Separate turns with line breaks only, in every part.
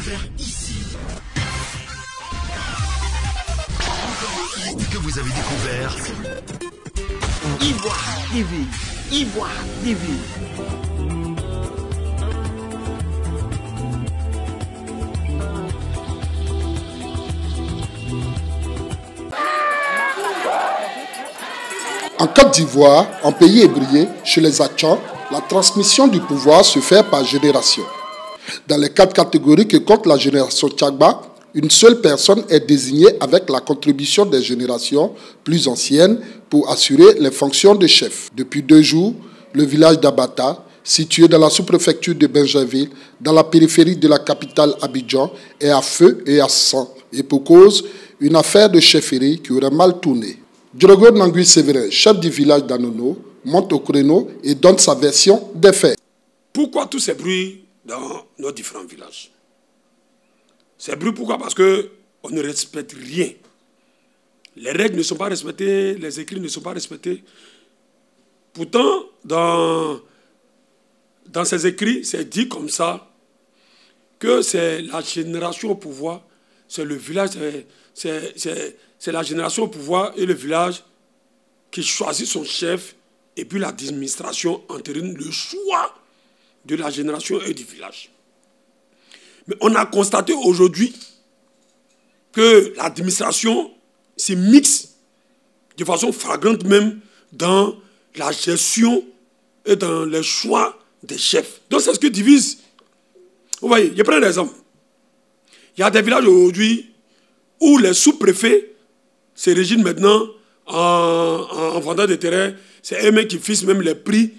découvert ici. Que vous avez découvert
Ivoire TV. Ivoire TV.
En Côte d'Ivoire, en pays ébrié, chez les Achans, la transmission du pouvoir se fait par génération. Dans les 4 catégories que compte la génération Tchagba, une seule personne est désignée avec la contribution des générations plus anciennes pour assurer les fonctions de chef. Depuis 2 jours, le village d'Abata, situé dans la sous-préfecture de Benjerville, dans la périphérie de la capitale Abidjan, est à feu et à sang. Et pour cause, une affaire de chefferie qui aurait mal tourné. Diogo Nangui Séverin, chef du village d'Anono, monte au créneau et donne sa version des faits.
Pourquoi tous ces bruits dans nos différents villages? Ces bruits, pourquoi? Parce qu'on ne respecte rien. Les règles ne sont pas respectées, les écrits ne sont pas respectés. Pourtant, dans ces écrits, c'est dit comme ça que c'est la génération au pouvoir, c'est le village, c'est la génération au pouvoir et le village qui choisit son chef et puis l'administration entérine le choix de la génération et du village. Mais on a constaté aujourd'hui que l'administration se mixe de façon flagrante même dans la gestion et dans les choix des chefs. Donc c'est ce qui divise. Vous voyez, je prends un exemple. Il y a des villages aujourd'hui où les sous-préfets se régissent maintenant en vendant des terrains. C'est eux-mêmes qui fixent même les prix.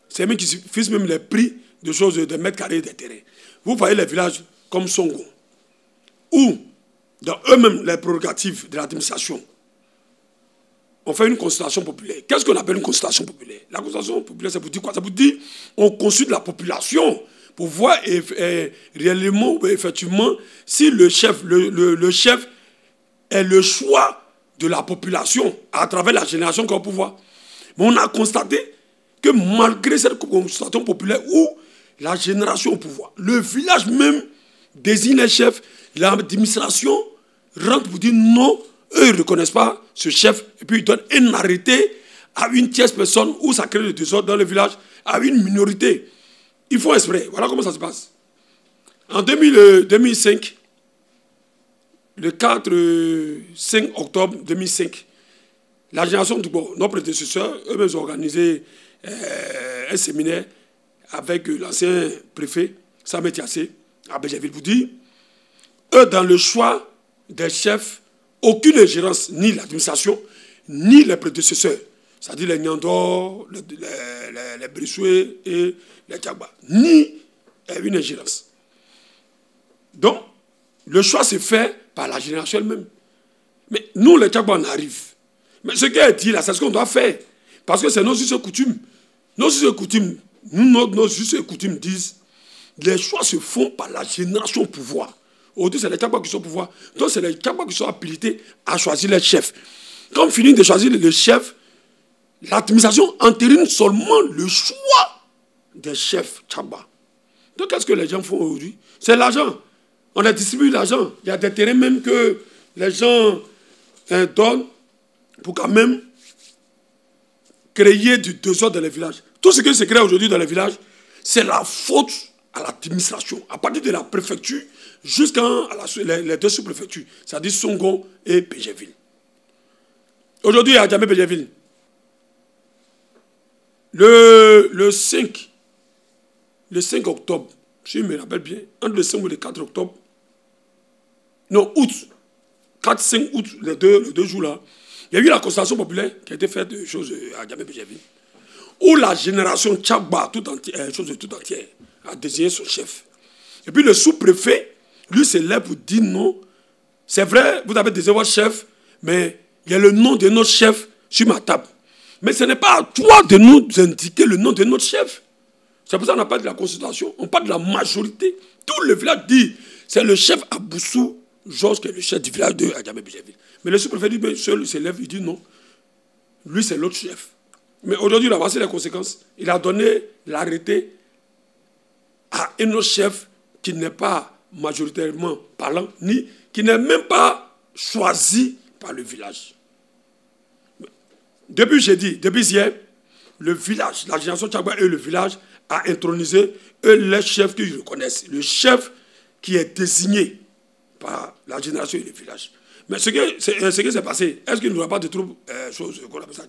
C'est eux-mêmes qui fixent même les prix de choses de mètres carrés des terrains. Vous voyez les villages comme Songo, où dans eux-mêmes les prérogatives de l'administration, on fait une consultation populaire. Qu'est-ce qu'on appelle une consultation populaire? La consultation populaire, ça vous dit quoi? Ça vous dit on consulte la population pour voir réellement ou effectivement si le chef, le chef est le choix de la population à travers la génération qui est au pouvoir. Mais on a constaté que malgré cette consultation populaire où la génération au pouvoir, le village même désigne les chefs, l'administration rentre pour dire non, eux ne reconnaissent pas ce chef et puis ils donnent un arrêté à une tierce personne où ça crée le désordre dans le village, à une minorité. Ils font exprès. Voilà comment ça se passe. En 2005, le 5 octobre 2005, la génération de nos prédécesseurs, eux-mêmes ont organisé un séminaire avec l'ancien préfet, Samet Yassé, à Benjerville, pour dire, eux, dans le choix des chefs, aucune ingérence, ni l'administration, ni les prédécesseurs, c'est-à-dire les Nyandor, les Brissoué et les Tchagba, ni une ingérence. Donc, le choix se fait par la génération elle-même. Mais nous, les Tchagba, on arrive. Mais ce qui est dit là, c'est ce qu'on doit faire. Parce que c'est nos us et coutumes. Nos us et coutumes, nos us et coutumes disent, les choix se font par la génération au pouvoir. Aujourd'hui, c'est les Tchagba qui sont au pouvoir. Donc, c'est les Tchagba qui sont habilités à choisir les chefs. Quand on finit de choisir le chef, l'administration entérine seulement le choix des chefs Tchagba. Donc, qu'est-ce que les gens font aujourd'hui? C'est l'argent. On a distribué l'argent. Il y a des terrains même que les gens donnent pour quand même créer du désordre dans les villages. Tout ce qui se crée aujourd'hui dans les villages, c'est la faute à l'administration. À partir de la préfecture jusqu'à les 2 sous-préfectures, c'est-à-dire Songo et Benjerville. Aujourd'hui, à Djamé Benjerville, le 5 octobre, si je me rappelle bien, entre le 5 et le 4 octobre, non, août, 4-5 août, les deux jours là, il y a eu la consultation populaire qui a été faite de choses à Djamé Benjerville, où la génération Tchagba, chose tout entière, a désigné son chef. Et puis le sous-préfet, lui, se lève pour dire non. C'est vrai, vous avez désigné votre chef, mais il y a le nom de notre chef sur ma table. Mais ce n'est pas à toi de nous indiquer le nom de notre chef. C'est pour ça qu'on n'a pas de la consultation, on parle de la majorité. Tout le village dit, c'est le chef Aboussou Georges qui est le chef du village de Djamé Benjerville. Mais le sous-préfet dit, seul il se lève, il dit non. Lui, c'est l'autre chef. Mais aujourd'hui, là, voici les conséquences. Il a donné l'arrêté à un autre chef qui n'est pas majoritairement parlant, ni qui n'est même pas choisi par le village. Depuis jeudi, depuis hier, le village, la génération Tchagba et le village a intronisé les chefs qu'ils reconnaissent. Le chef qui est désigné par la génération et le village. Mais ce qui s'est passé, est-ce qu'il n'y aura pas de troubles, chose qu'on appelle ça,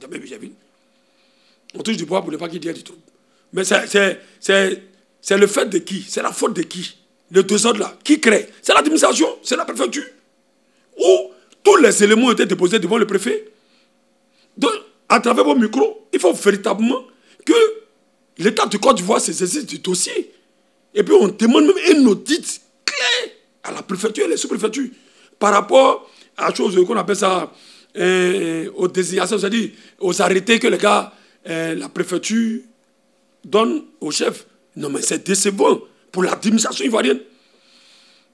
on touche du bois pour ne pas qu'il y ait du trouble. Mais c'est le fait de qui? C'est la faute de qui? Le désordre là, qui crée? C'est l'administration, c'est la préfecture. Où tous les éléments ont été déposés devant le préfet. Donc, à travers vos micros, il faut véritablement que l'État de Côte d'Ivoire se saisisse du dossier. Et puis on demande même un audit clair à la préfecture et les sous-préfectures par rapport à choses qu'on appelle ça, aux désignations, c'est-à-dire aux arrêtés que les gars, la préfecture donne au chef. Non mais c'est décevant pour l'administration ivoirienne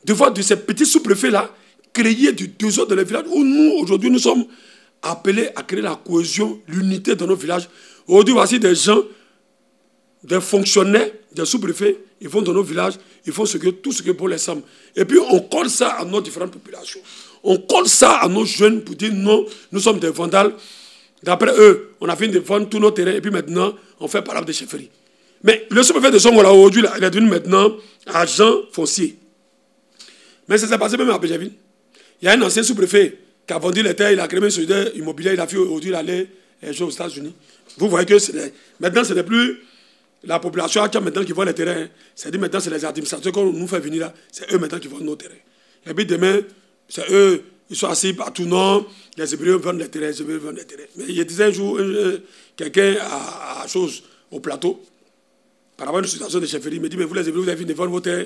de voir de ces petits sous-préfets-là créer du désordre dans les villages où nous, aujourd'hui, nous sommes appelés à créer la cohésion, l'unité dans nos villages. Aujourd'hui, voici des gens, des fonctionnaires, des sous-préfets, ils vont dans nos villages, ils font tout ce que pour les semble. Et puis on colle ça à nos différentes populations. On colle ça à nos jeunes pour dire non, nous sommes des vandales. D'après eux, on a fini de vendre tous nos terrains et puis maintenant, on fait parole de chefferie. Mais le sous-préfet de Songola, aujourd'hui, il est devenu maintenant agent foncier. Mais ça s'est passé même à Béjaville. Il y a un ancien sous-préfet qui a vendu les terres, il a créé une société immobilière, il a fait aujourd'hui aller aux États-Unis. Vous voyez que maintenant, ce n'est plus la population maintenant qui vend les terrains. C'est-à-dire maintenant, c'est les administrateurs qu'on nous fait venir là. C'est eux maintenant qui vendent nos terrains. Et puis demain, c'est eux, ils sont assis partout, non, les Hébreux vendent les terrains, les Hébreux vendent les terrains. Mais il y a disait un jour, quelqu'un à chose au plateau, par rapport à une situation de chefferie, il me dit, mais vous les Hébreux, vous avez fini de vendre vos terrains.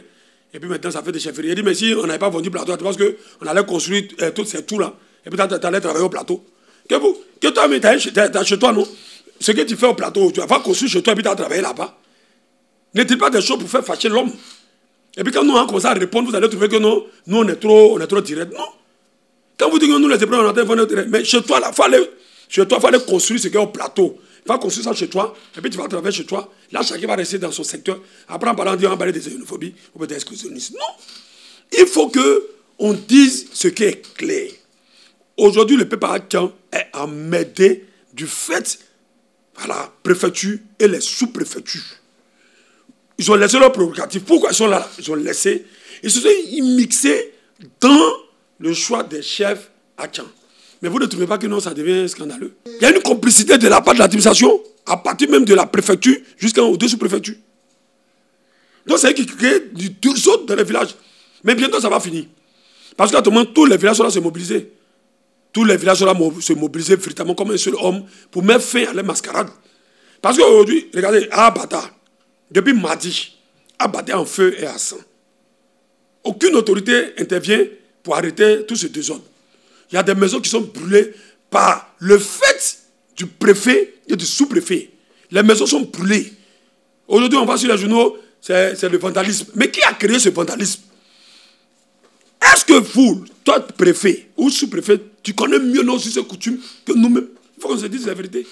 Et puis maintenant, ça fait des chefferies. Il dit, mais si on n'avait pas vendu plateau, parce qu'on allait construire tous ces tours-là, et puis tu allais travailler au plateau. Que toi, mais tu as chez toi, non? Ce que tu fais au plateau, tu vas construire chez toi, et puis tu as travaillé là-bas. Ne dites pas des choses pour faire fâcher l'homme. Et puis quand nous, on commence à répondre, vous allez trouver que non, nous, on est trop direct. Non. Quand vous dites que nous, les Hébreux, on est en train de mais chez toi, il faut aller construire ce qu'il y a au plateau. Tu vas construire ça chez toi, et puis tu vas travailler chez toi. Là, chacun va rester dans son secteur. Après, en parlant, on va parler des xénophobies ou des exclusionnistes. Non. Il faut qu'on dise ce qui est clair. Aujourd'hui, le peuple haïtien est emmerdé du fait à la préfecture et les sous-préfectures. Ils ont laissé leurs prérogatives. Pourquoi ils sont là? Ils ont laissé. Ils se sont mixés dans le choix des chefs haïtiens. Mais vous ne trouvez pas que non, ça devient scandaleux? Il y a une complicité de la part de l'administration, à partir même de la préfecture jusqu'aux deux sous-préfectures. Donc c'est eux qui créent du désordre dans les villages. Mais bientôt ça va finir. Parce qu'à tout moment, tous les villages sont là se mobiliser. Tous les villages sont là se mobiliser véritablement comme un seul homme pour mettre fin à la mascarade. Parce qu'aujourd'hui, regardez, à Abata, depuis mardi, Abata est en feu et à sang. Aucune autorité intervient pour arrêter tout ce désordre. Il y a des maisons qui sont brûlées par le fait du préfet et du sous-préfet. Les maisons sont brûlées. Aujourd'hui, on va sur les journaux, c'est le vandalisme. Mais qui a créé ce vandalisme? Est-ce que vous, toi, préfet ou sous-préfet, tu connais mieux nos us et coutumes que nous-mêmes? Il faut qu'on se dise la vérité.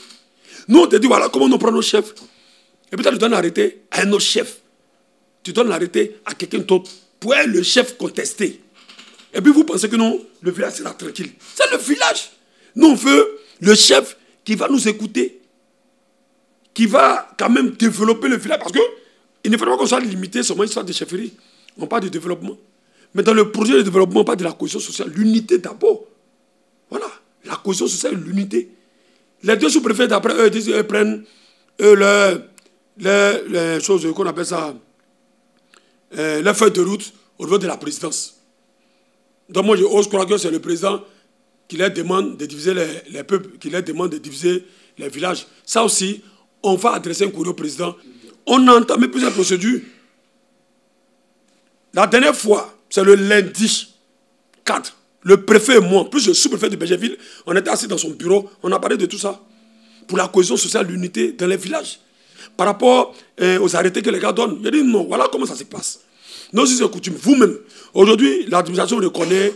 Nous, on te dit, voilà comment on prend nos chefs. Et puis, tu donnes l'arrêté à un autre chef. Tu donnes l'arrêté à quelqu'un d'autre pour être le chef contesté. Et puis vous pensez que non, le village sera tranquille. C'est le village. Nous, on veut le chef qui va nous écouter, qui va quand même développer le village. Parce qu'il ne faut pas qu'on soit limité seulement à une histoire de chefferie. On parle de développement. Mais dans le projet de développement, on parle de la cohésion sociale, l'unité d'abord. Voilà, la cohésion sociale, l'unité. Les deux sous-préfets, d'après eux, ils prennent les choses qu'on appelle ça, les feuilles de route au niveau de la présidence. Donc moi, je crois que c'est le président qui leur demande de diviser les peuples, qui leur demande de diviser les villages. Ça aussi, on va adresser un courrier au président. On a entamé plusieurs procédures. La dernière fois, c'est le lundi 4. Le préfet et moi, plus le sous-préfet de Béjaville, on était assis dans son bureau, on a parlé de tout ça. Pour la cohésion sociale, l'unité dans les villages. Par rapport aux arrêtés que les gars donnent. Il a dit non, voilà comment ça se passe. Nos us et coutumes, vous-même. Aujourd'hui, l'administration reconnaît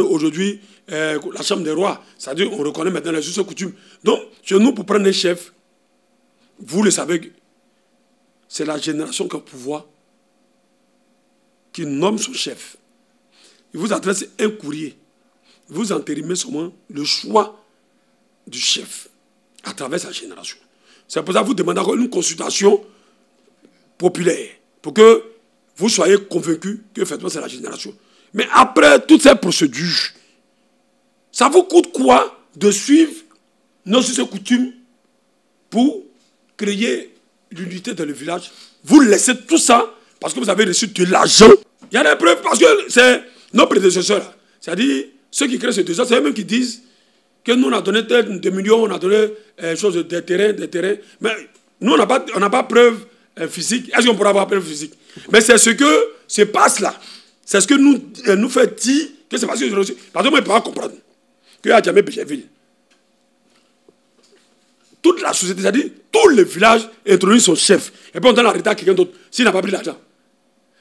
aujourd'hui la Chambre des rois. C'est-à-dire qu'on reconnaît maintenant les us et coutumes. Donc, chez nous, pour prendre un chef, vous le savez, c'est la génération qui a le pouvoir qui nomme son chef, il vous adresse un courrier, vous entérimez seulement le choix du chef à travers sa génération. C'est pour ça que vous demandez encore une consultation populaire pour que vous soyez convaincus que effectivement c'est la génération. Mais après toutes ces procédures, ça vous coûte quoi de suivre nos us et coutumes pour créer l'unité dans le village? Vous laissez tout ça parce que vous avez reçu de l'argent. Il y a des preuves parce que c'est nos prédécesseurs. C'est-à-dire, ceux qui créent ces deux ans, c'est eux-mêmes qui disent que nous, on a donné des millions, on a donné des terrains. Mais nous, on n'a pas preuve physique. Est-ce qu'on pourra avoir preuve physique? Mais c'est ce que se passe là. C'est ce que nous fait dire que c'est parce que je reçu. Parce que moi, je ne peux pas comprendre qu'à Djamé-Bécherville, toute la société, c'est-à-dire tous les villages introduisent son chef. Et puis on donne la réalité à quelqu'un d'autre. S'il n'a pas pris l'argent,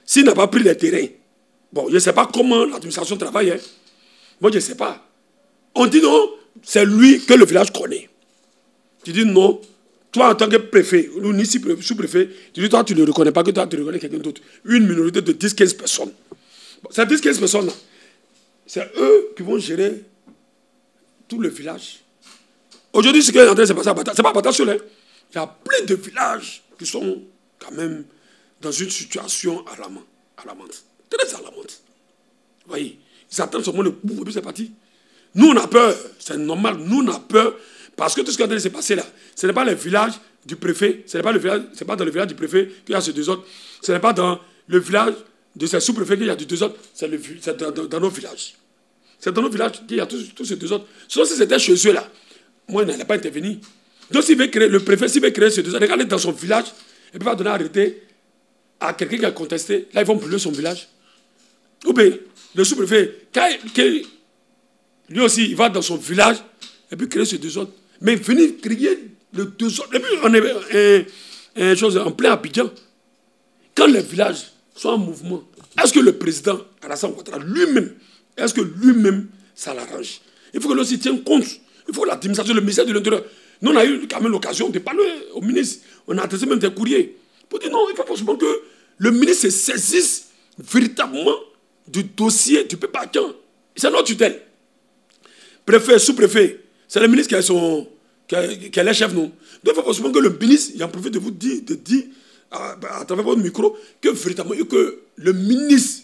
s'il n'a pas pris les terrains. Bon, je ne sais pas comment l'administration travaille. Hein. Moi, je ne sais pas. On dit non, c'est lui que le village connaît. Tu dis non, toi en tant que préfet, ou ni sous-préfet, tu dis toi tu ne le reconnais pas, que toi tu reconnais quelqu'un d'autre. Une minorité de 10-15 personnes. Bon, ces 10-15 personnes-là, c'est eux qui vont gérer tout le village. Aujourd'hui, ce qui est en train de se passer à Bata, ce n'est pas Bata seul. Hein. Il y a plein de villages qui sont quand même dans une situation alarmante. Très alarmante. Vous voyez, ils attendent seulement le bout, et puis c'est parti. Nous, on a peur, c'est normal, nous, on a peur, parce que tout ce qui est en train de se passer là, ce n'est pas le village du préfet, ce n'est pas dans le village du préfet qu'il y a ce désordre, ce n'est pas dans le village de ce sous-préfet qu'il y a du désordre, c'est dans nos villages. C'est dans nos villages qu'il y a tout ce désordre. Sinon, si c'était chez eux là, moi, il n'allait pas intervenir. Donc, s'il veut créer, le préfet, s'il veut créer ce désordre, regardez dans son village, et puis va donner arrêté à quelqu'un qui a contesté, là, ils vont brûler son village. Ou bien, le sous-préfet, lui aussi, il va dans son village et puis créer ce désordre. Mais venir créer le désordre. Et puis, on est en plein Abidjan. Quand les villages sont en mouvement, est-ce que le président Alassane Ouattara lui-même, est-ce que lui-même, ça l'arrange? Il faut que l'on s'y tienne compte. Il faut que l'administration, le ministère de l'Intérieur. Nous, on a eu quand même l'occasion de parler au ministre. On a adressé même des courriers. Pour dire non, il faut forcément que le ministre se saisisse véritablement du dossier du peuple Akan. C'est notre tutelle. Préfet, sous-préfet, c'est le ministre qui est le chef, non. Donc il faut forcément que le ministre, il en profite de vous dire, à travers votre micro, que véritablement, que le ministre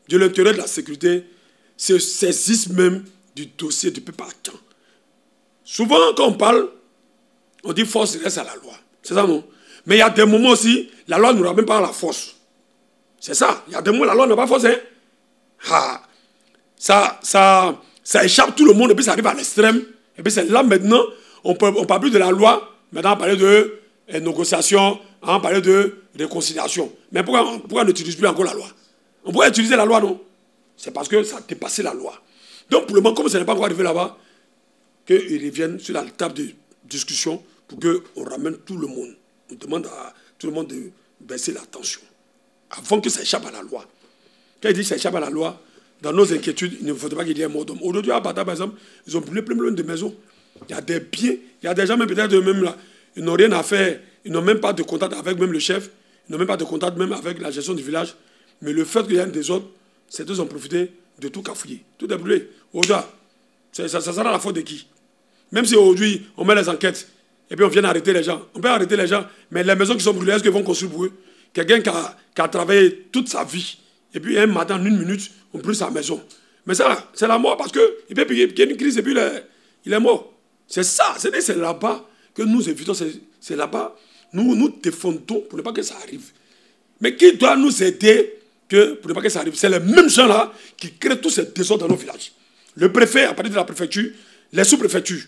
de l'Intérieur et de la Sécurité se saisisse même du dossier du peuple Akan. Souvent, quand on parle, on dit force reste à la loi. C'est ça, non? Mais il y a des moments aussi, la loi ne nous ramène pas à la force. C'est ça. Il y a des moments, la loi n'a pas force. Hein? Ça échappe tout le monde et puis ça arrive à l'extrême. Et puis c'est là maintenant, on ne parle plus de la loi, maintenant on parle de négociation, on parle de réconciliation. Mais pourquoi on n'utilise plus encore la loi? On pourrait utiliser la loi, non? C'est parce que ça a dépassé la loi. Donc pour le moment, comme ça n'est pas encore arrivé là-bas, qu'ils reviennent sur la table de discussion pour qu'on ramène tout le monde. On demande à tout le monde de baisser la tension avant que ça échappe à la loi. Quand il dit que ça échappe à la loi, dans nos inquiétudes, il ne faudrait pas qu'il y ait un mort d'homme. Aujourd'hui, à Bata, par exemple, ils ont brûlé plein de maisons. Il y a des biens, il y a des gens, même peut-être même là, ils n'ont rien à faire, ils n'ont même pas de contact avec même le chef, ils n'ont même pas de contact même avec la gestion du village. Mais le fait qu'il y ait un désordre, ces deux ont profité de tout cafouiller. Tout est brûlé. Aujourd'hui, ça sera la faute de qui? Même si aujourd'hui, on met les enquêtes, et puis on vient arrêter les gens. On peut arrêter les gens, mais les maisons qui sont brûlées, est-ce qu'ils vont construire pour eux? Quelqu'un qui a travaillé toute sa vie, et puis un matin, en 1 minute, on brûle sa maison. Mais ça, c'est la mort parce qu'il peut y a une crise et puis il est mort. C'est ça, c'est là-bas que nous évitons, c'est là-bas, nous défendons pour ne pas que ça arrive. Mais qui doit nous aider pour ne pas que ça arrive? C'est les mêmes gens-là qui créent tous ces désordres dans nos villages. Le préfet, à partir de la préfecture, les sous-préfectures,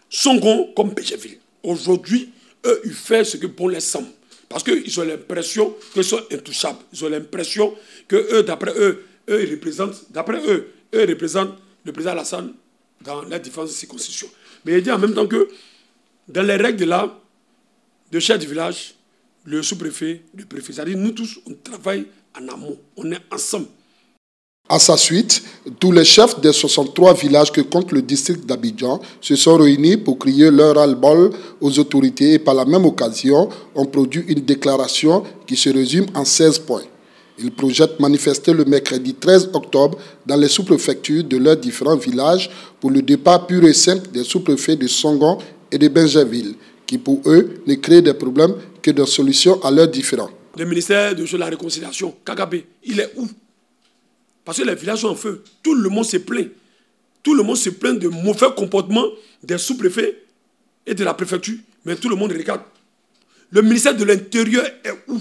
Songon comme Bécherville. Aujourd'hui, eux, ils font ce que bon les semble. Parce qu'ils ont l'impression qu'ils sont intouchables. Ils ont l'impression que eux, d'après eux, ils représentent le président Alassane dans les différentes circonscriptions. Mais il dit en même temps que dans les règles de l'art, le chef du village, le sous-préfet, le préfet, c'est-à-dire nous tous, on travaille en amont, on est ensemble.
À sa suite, tous les chefs des 63 villages que compte le district d'Abidjan se sont réunis pour crier leur ras-le-bol aux autorités et par la même occasion ont produit une déclaration qui se résume en 16 points. Ils projettent manifester le mercredi 13 octobre dans les sous-préfectures de leurs différents villages pour le départ pur et simple des sous-préfets de Songon et de Bingerville, qui pour eux ne créent des problèmes que de solutions à leurs différends.
Le ministère de la Réconciliation, Kagabé, il est où? Parce que les villages sont en feu. Tout le monde se plaint. Tout le monde se plaint de mauvais comportements des sous-préfets et de la préfecture. Mais tout le monde regarde. Le ministère de l'Intérieur est où?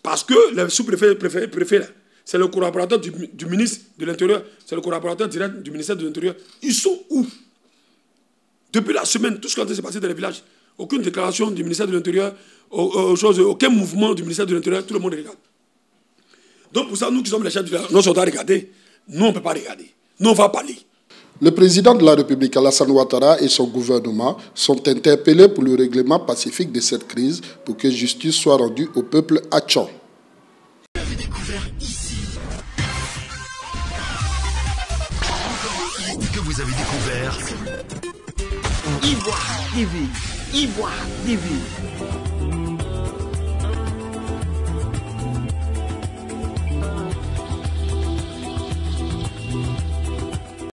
Parce que le sous-préfet, préfet, c'est le collaborateur du ministre de l'Intérieur, c'est le collaborateur direct du ministère de l'Intérieur. Ils sont où? Depuis la semaine, tout ce qui s'est passé dans les villages, aucune déclaration du ministère de l'Intérieur, aucun mouvement du ministère de l'Intérieur, tout le monde regarde. Donc pour ça, nous qui sommes les chefs du village, nous sommes à regarder. Nous, on ne peut pas regarder. Nous, on va parler.
Le président de la République, Alassane Ouattara, et son gouvernement sont interpellés pour le règlement pacifique de cette crise pour que justice soit rendue au peuple Atchan.
Vous avez découvert ici.
Que vous avez découvert
Ivoire TV. Ivoire TV.